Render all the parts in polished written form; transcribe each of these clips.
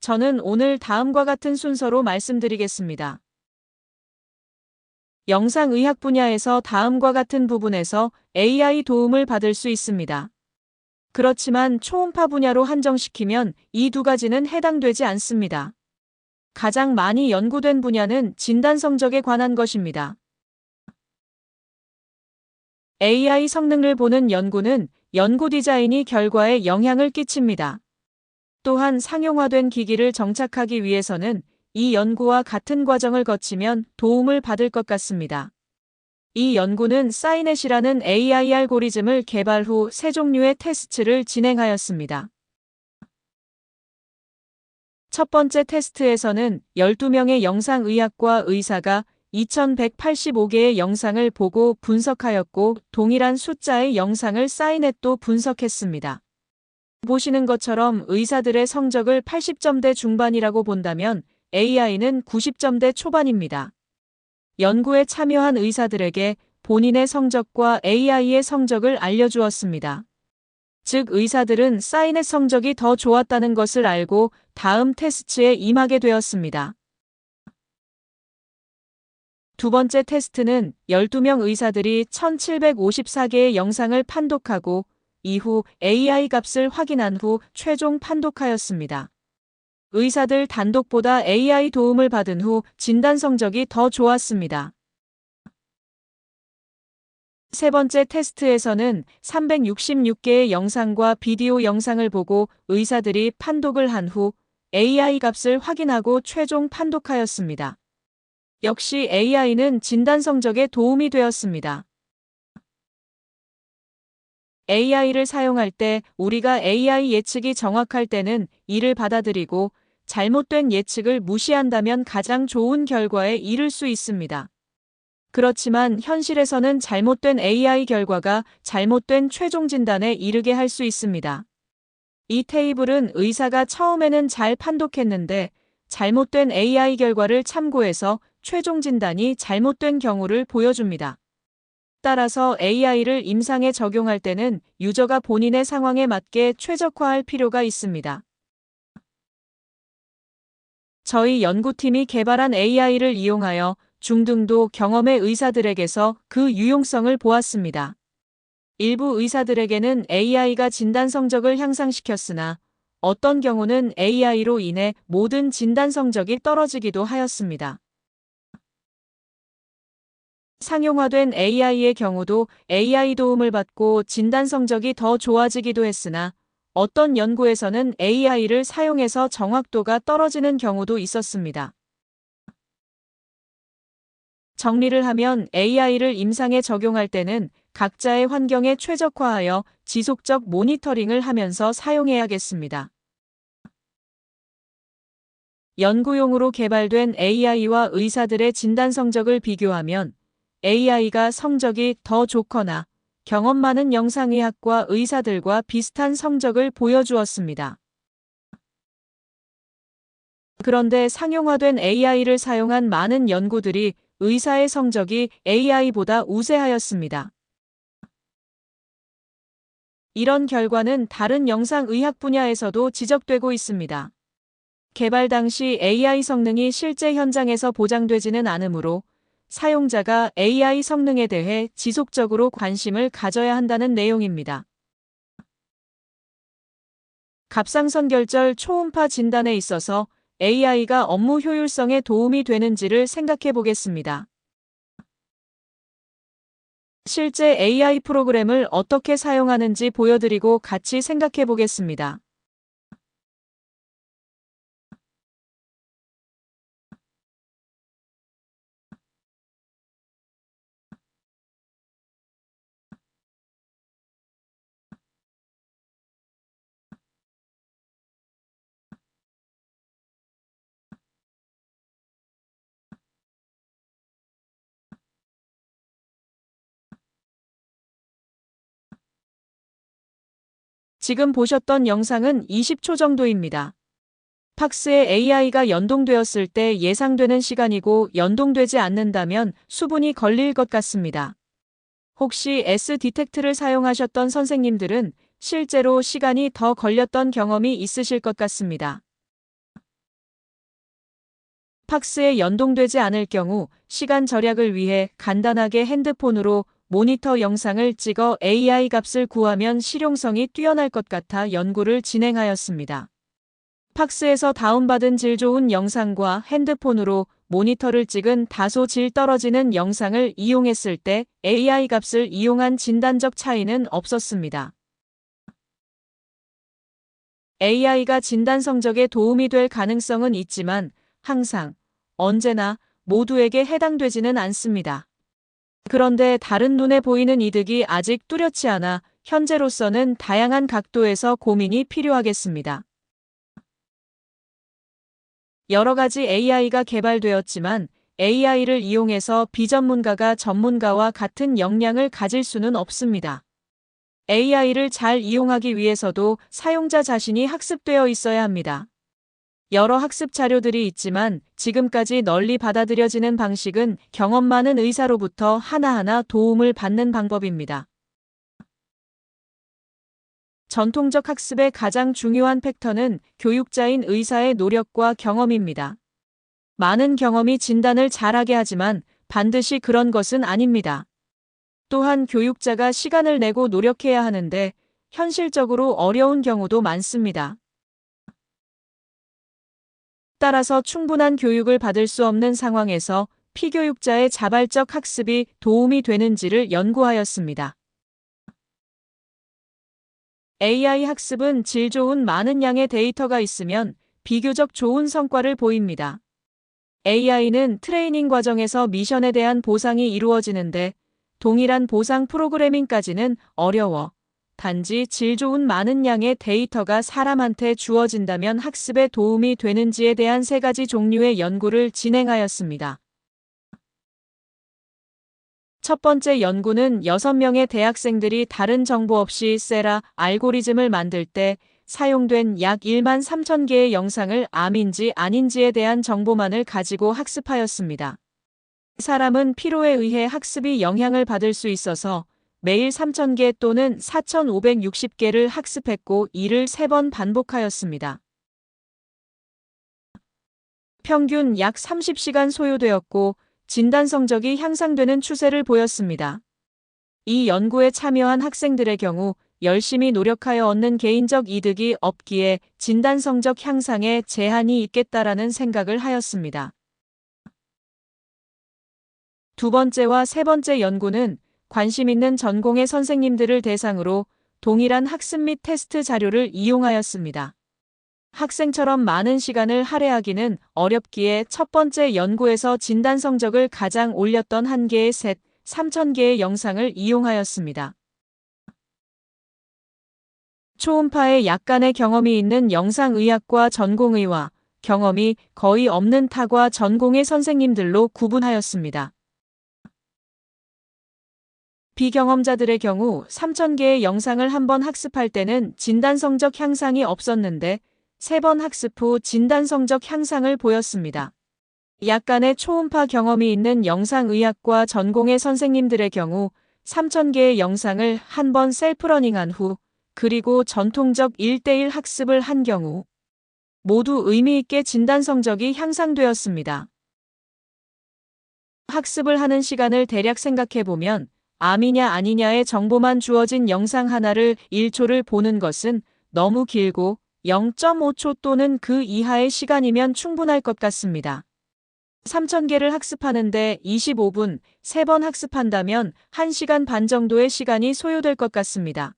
저는 오늘 다음과 같은 순서로 말씀드리겠습니다. 영상의학 분야에서 다음과 같은 부분에서 AI 도움을 받을 수 있습니다. 그렇지만 초음파 분야로 한정시키면 이 두 가지는 해당되지 않습니다. 가장 많이 연구된 분야는 진단 성적에 관한 것입니다. AI 성능을 보는 연구는 연구 디자인이 결과에 영향을 끼칩니다. 또한 상용화된 기기를 정착하기 위해서는 이 연구와 같은 과정을 거치면 도움을 받을 것 같습니다. 이 연구는 사이넷이라는 AI 알고리즘을 개발 후 세 종류의 테스트를 진행하였습니다. 첫 번째 테스트에서는 12명의 영상의학과 의사가 2185개의 영상을 보고 분석하였고 동일한 숫자의 영상을 사이넷도 분석했습니다. 보시는 것처럼 의사들의 성적을 80점대 중반이라고 본다면 AI는 90점대 초반입니다. 연구에 참여한 의사들에게 본인의 성적과 AI의 성적을 알려주었습니다. 즉 의사들은 사이넷 성적이 더 좋았다는 것을 알고 다음 테스트에 임하게 되었습니다. 두 번째 테스트는 12명 의사들이 1754개의 영상을 판독하고 이후 AI 값을 확인한 후 최종 판독하였습니다. 의사들 단독보다 AI 도움을 받은 후 진단 성적이 더 좋았습니다. 세 번째 테스트에서는 366개의 영상과 비디오 영상을 보고 의사들이 판독을 한 후 AI 값을 확인하고 최종 판독하였습니다. 역시 AI는 진단 성적에 도움이 되었습니다. AI를 사용할 때 우리가 AI 예측이 정확할 때는 이를 받아들이고 잘못된 예측을 무시한다면 가장 좋은 결과에 이를 수 있습니다. 그렇지만 현실에서는 잘못된 AI 결과가 잘못된 최종 진단에 이르게 할 수 있습니다. 이 테이블은 의사가 처음에는 잘 판독했는데 잘못된 AI 결과를 참고해서 최종 진단이 잘못된 경우를 보여줍니다. 따라서 AI를 임상에 적용할 때는 유저가 본인의 상황에 맞게 최적화할 필요가 있습니다. 저희 연구팀이 개발한 AI를 이용하여 중등도 경험의 의사들에게서 그 유용성을 보았습니다. 일부 의사들에게는 AI가 진단 성적을 향상시켰으나 어떤 경우는 AI로 인해 모든 진단 성적이 떨어지기도 하였습니다. 상용화된 AI의 경우도 AI 도움을 받고 진단 성적이 더 좋아지기도 했으나 어떤 연구에서는 AI를 사용해서 정확도가 떨어지는 경우도 있었습니다. 정리를 하면 AI를 임상에 적용할 때는 각자의 환경에 최적화하여 지속적 모니터링을 하면서 사용해야겠습니다. 연구용으로 개발된 AI와 의사들의 진단 성적을 비교하면 AI가 성적이 더 좋거나 경험 많은 영상의학과 의사들과 비슷한 성적을 보여주었습니다. 그런데 상용화된 AI를 사용한 많은 연구들이 의사의 성적이 AI보다 우세하였습니다. 이런 결과는 다른 영상의학 분야에서도 지적되고 있습니다. 개발 당시 AI 성능이 실제 현장에서 보장되지는 않으므로 사용자가 AI 성능에 대해 지속적으로 관심을 가져야 한다는 내용입니다. 갑상선결절 초음파 진단에 있어서 AI가 업무 효율성에 도움이 되는지를 생각해 보겠습니다. 실제 AI 프로그램을 어떻게 사용하는지 보여드리고 같이 생각해 보겠습니다. 지금 보셨던 영상은 20초 정도입니다. 팍스에 AI가 연동되었을 때 예상되는 시간이고 연동되지 않는다면 수분이 걸릴 것 같습니다. 혹시 S-디텍트를 사용하셨던 선생님들은 실제로 시간이 더 걸렸던 경험이 있으실 것 같습니다. 팍스에 연동되지 않을 경우 시간 절약을 위해 간단하게 핸드폰으로 모니터 영상을 찍어 AI 값을 구하면 실용성이 뛰어날 것 같아 연구를 진행하였습니다. 팍스에서 다운받은 질 좋은 영상과 핸드폰으로 모니터를 찍은 다소 질 떨어지는 영상을 이용했을 때 AI 값을 이용한 진단적 차이는 없었습니다. AI가 진단 성적에 도움이 될 가능성은 있지만 항상, 언제나 모두에게 해당되지는 않습니다. 그런데 다른 눈에 보이는 이득이 아직 뚜렷지 않아 현재로서는 다양한 각도에서 고민이 필요하겠습니다. 여러 가지 AI가 개발되었지만 AI를 이용해서 비전문가가 전문가와 같은 역량을 가질 수는 없습니다. AI를 잘 이용하기 위해서도 사용자 자신이 학습되어 있어야 합니다. 여러 학습 자료들이 있지만 지금까지 널리 받아들여지는 방식은 경험 많은 의사로부터 하나하나 도움을 받는 방법입니다. 전통적 학습의 가장 중요한 팩터는 교육자인 의사의 노력과 경험입니다. 많은 경험이 진단을 잘하게 하지만 반드시 그런 것은 아닙니다. 또한 교육자가 시간을 내고 노력해야 하는데 현실적으로 어려운 경우도 많습니다. 따라서 충분한 교육을 받을 수 없는 상황에서 피교육자의 자발적 학습이 도움이 되는지를 연구하였습니다. AI 학습은 질 좋은 많은 양의 데이터가 있으면 비교적 좋은 성과를 보입니다. AI는 트레이닝 과정에서 미션에 대한 보상이 이루어지는데 동일한 보상 프로그래밍까지는 어려워. 단지 질 좋은 많은 양의 데이터가 사람한테 주어진다면 학습에 도움이 되는지에 대한 3가지 종류의 연구를 진행하였습니다. 첫 번째 연구는 6명의 대학생들이 다른 정보 없이 세라 알고리즘을 만들 때 사용된 약 1만 3천 개의 영상을 암인지 아닌지에 대한 정보만을 가지고 학습하였습니다. 사람은 피로에 의해 학습이 영향을 받을 수 있어서 매일 3,000개 또는 4,560개를 학습했고 이를 3번 반복하였습니다. 평균 약 30시간 소요되었고 진단 성적이 향상되는 추세를 보였습니다. 이 연구에 참여한 학생들의 경우 열심히 노력하여 얻는 개인적 이득이 없기에 진단 성적 향상에 제한이 있겠다라는 생각을 하였습니다. 두 번째와 세 번째 연구는 관심 있는 전공의 선생님들을 대상으로 동일한 학습 및 테스트 자료를 이용하였습니다. 학생처럼 많은 시간을 할애하기는 어렵기에 첫 번째 연구에서 진단 성적을 가장 올렸던 한 개의 셋, 3,000개의 영상을 이용하였습니다. 초음파에 약간의 경험이 있는 영상의학과 전공의와 경험이 거의 없는 타과 전공의 선생님들로 구분하였습니다. 비경험자들의 경우 3,000개의 영상을 한 번 학습할 때는 진단 성적 향상이 없었는데 3번 학습 후 진단 성적 향상을 보였습니다. 약간의 초음파 경험이 있는 영상의학과 전공의 선생님들의 경우 3,000개의 영상을 한 번 셀프러닝한 후 그리고 전통적 1:1 학습을 한 경우 모두 의미 있게 진단 성적이 향상되었습니다. 학습을 하는 시간을 대략 생각해보면 암이냐 아니냐의 정보만 주어진 영상 하나를 1초를 보는 것은 너무 길고 0.5초 또는 그 이하의 시간이면 충분할 것 같습니다. 3,000개를 학습하는데 25분, 3번 학습한다면 1시간 반 정도의 시간이 소요될 것 같습니다.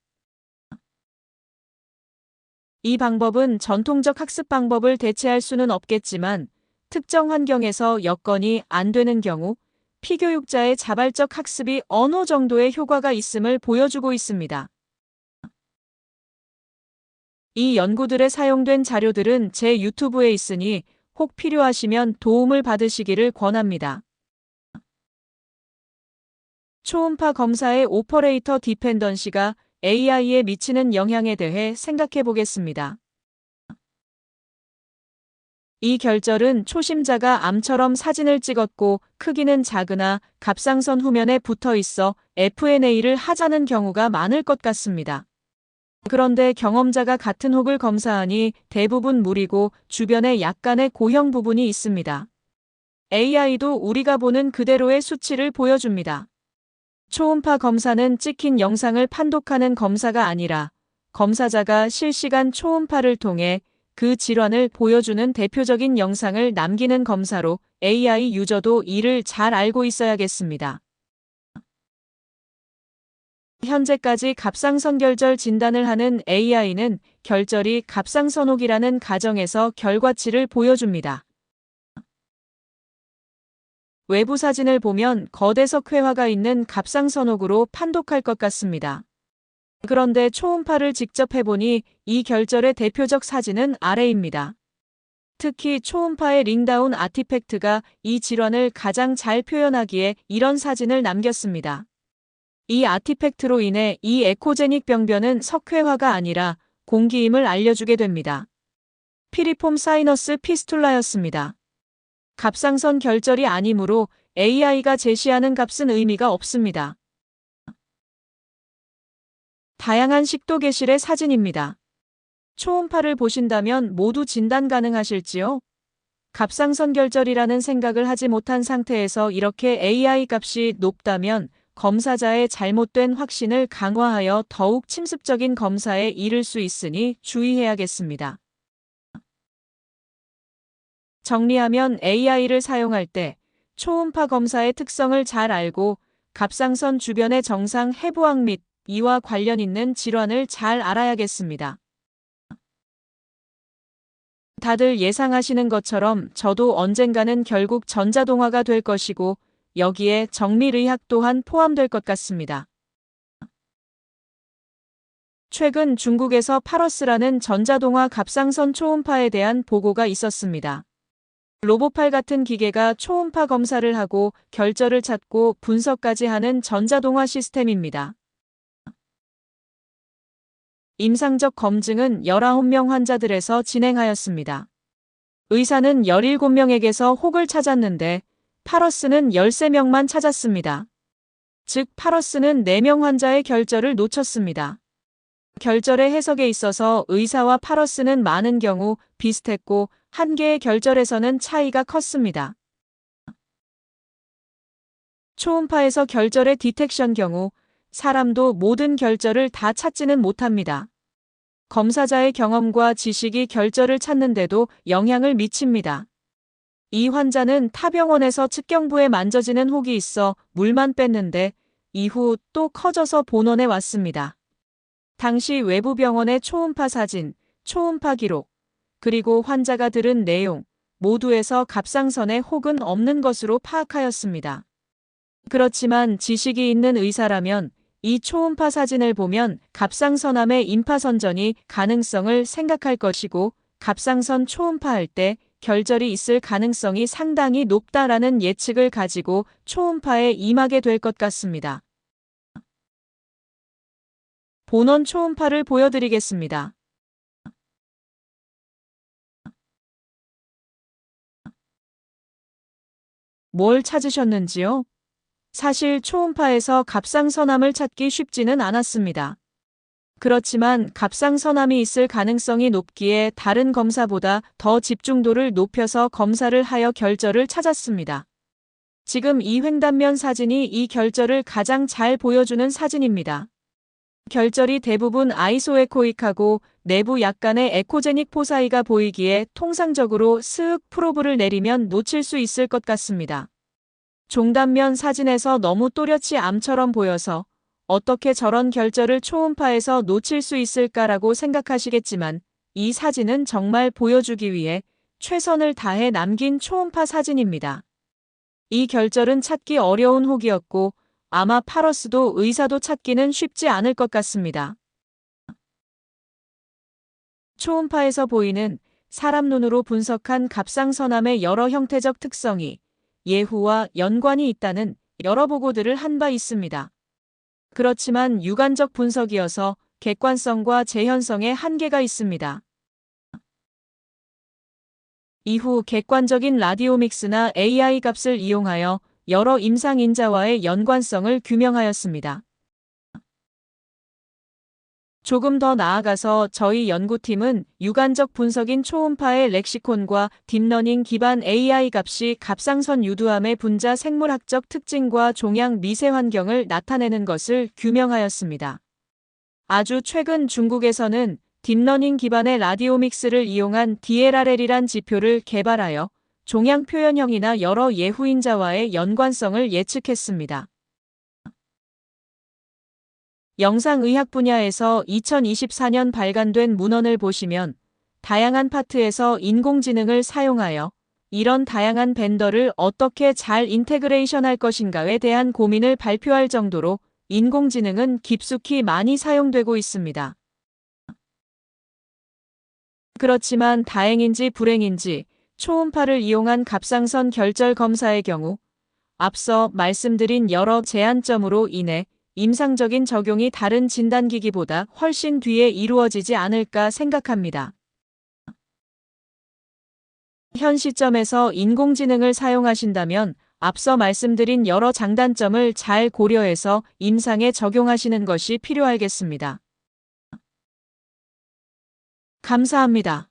이 방법은 전통적 학습 방법을 대체할 수는 없겠지만 특정 환경에서 여건이 안 되는 경우 피교육자의 자발적 학습이 어느 정도의 효과가 있음을 보여주고 있습니다. 이 연구들에 사용된 자료들은 제 유튜브에 있으니 혹 필요하시면 도움을 받으시기를 권합니다. 초음파 검사의 오퍼레이터 디펜던시가 AI에 미치는 영향에 대해 생각해 보겠습니다. 이 결절은 초심자가 암처럼 사진을 찍었고 크기는 작으나 갑상선 후면에 붙어 있어 FNA를 하자는 경우가 많을 것 같습니다. 그런데 경험자가 같은 혹을 검사하니 대부분 물이고 주변에 약간의 고형 부분이 있습니다. AI도 우리가 보는 그대로의 수치를 보여줍니다. 초음파 검사는 찍힌 영상을 판독하는 검사가 아니라 검사자가 실시간 초음파를 통해 그 질환을 보여주는 대표적인 영상을 남기는 검사로 AI 유저도 이를 잘 알고 있어야겠습니다. 현재까지 갑상선결절 진단을 하는 AI는 결절이 갑상선혹이라는 가정에서 결과치를 보여줍니다. 외부 사진을 보면 거대 석회화가 있는 갑상선혹으로 판독할 것 같습니다. 그런데 초음파를 직접 해보니 이 결절의 대표적 사진은 아래입니다. 특히 초음파의 링다운 아티팩트가 이 질환을 가장 잘 표현하기에 이런 사진을 남겼습니다. 이 아티팩트로 인해 이 에코제닉 병변은 석회화가 아니라 공기임을 알려주게 됩니다. 피리폼 사이너스 피스툴라였습니다. 갑상선 결절이 아니므로 AI가 제시하는 값은 의미가 없습니다. 다양한 식도 계실의 사진입니다. 초음파를 보신다면 모두 진단 가능하실지요? 갑상선 결절이라는 생각을 하지 못한 상태에서 이렇게 AI 값이 높다면 검사자의 잘못된 확신을 강화하여 더욱 침습적인 검사에 이를 수 있으니 주의해야겠습니다. 정리하면 AI를 사용할 때 초음파 검사의 특성을 잘 알고 갑상선 주변의 정상 해부학 및 이와 관련 있는 질환을 잘 알아야겠습니다. 다들 예상하시는 것처럼 저도 언젠가는 결국 전자동화가 될 것이고 여기에 정밀의학 또한 포함될 것 같습니다. 최근 중국에서 파러스라는 전자동화 갑상선 초음파에 대한 보고가 있었습니다. 로보팔 같은 기계가 초음파 검사를 하고 결절을 찾고 분석까지 하는 전자동화 시스템입니다. 임상적 검증은 19명 환자들에서 진행하였습니다. 의사는 17명에게서 혹을 찾았는데 파러스는 13명만 찾았습니다. 즉 파러스는 4명 환자의 결절을 놓쳤습니다. 결절의 해석에 있어서 의사와 파러스는 많은 경우 비슷했고 한 개의 결절에서는 차이가 컸습니다. 초음파에서 결절의 디텍션 경우 사람도 모든 결절을 다 찾지는 못합니다. 검사자의 경험과 지식이 결절을 찾는데도 영향을 미칩니다. 이 환자는 타 병원에서 측경부에 만져지는 혹이 있어 물만 뺐는데 이후 또 커져서 본원에 왔습니다. 당시 외부 병원의 초음파 사진, 초음파 기록, 그리고 환자가 들은 내용 모두에서 갑상선에 혹은 없는 것으로 파악하였습니다. 그렇지만 지식이 있는 의사라면 이 초음파 사진을 보면 갑상선암의 임파선전이 가능성을 생각할 것이고 갑상선 초음파할 때 결절이 있을 가능성이 상당히 높다라는 예측을 가지고 초음파에 임하게 될 것 같습니다. 본원 초음파를 보여드리겠습니다. 뭘 찾으셨는지요? 사실 초음파에서 갑상선암을 찾기 쉽지는 않았습니다. 그렇지만 갑상선암이 있을 가능성이 높기에 다른 검사보다 더 집중도를 높여서 검사를 하여 결절을 찾았습니다. 지금 이 횡단면 사진이 이 결절을 가장 잘 보여주는 사진입니다. 결절이 대부분 아이소에코익하고 내부 약간의 에코제닉 포사이가 보이기에 통상적으로 스윽 프로브를 내리면 놓칠 수 있을 것 같습니다. 종단면 사진에서 너무 또렷이 암처럼 보여서 어떻게 저런 결절을 초음파에서 놓칠 수 있을까라고 생각하시겠지만 이 사진은 정말 보여주기 위해 최선을 다해 남긴 초음파 사진입니다. 이 결절은 찾기 어려운 혹이었고 아마 파러스도 의사도 찾기는 쉽지 않을 것 같습니다. 초음파에서 보이는 사람 눈으로 분석한 갑상선암의 여러 형태적 특성이 예후와 연관이 있다는 여러 보고들을 한 바 있습니다. 그렇지만 유관적 분석이어서 객관성과 재현성에 한계가 있습니다. 이후 객관적인 라디오믹스나 AI 값을 이용하여 여러 임상인자와의 연관성을 규명하였습니다. 조금 더 나아가서 저희 연구팀은 유관적 분석인 초음파의 렉시콘과 딥러닝 기반 AI 값이 갑상선 유두암의 분자 생물학적 특징과 종양 미세 환경을 나타내는 것을 규명하였습니다. 아주 최근 중국에서는 딥러닝 기반의 라디오믹스를 이용한 DLRL이란 지표를 개발하여 종양 표현형이나 여러 예후인자와의 연관성을 예측했습니다. 영상의학 분야에서 2024년 발간된 문헌을 보시면 다양한 파트에서 인공지능을 사용하여 이런 다양한 벤더를 어떻게 잘 인테그레이션할 것인가에 대한 고민을 발표할 정도로 인공지능은 깊숙이 많이 사용되고 있습니다. 그렇지만 다행인지 불행인지 초음파를 이용한 갑상선 결절 검사의 경우 앞서 말씀드린 여러 제한점으로 인해 임상적인 적용이 다른 진단기기보다 훨씬 뒤에 이루어지지 않을까 생각합니다. 현 시점에서 인공지능을 사용하신다면 앞서 말씀드린 여러 장단점을 잘 고려해서 임상에 적용하시는 것이 필요하겠습니다. 감사합니다.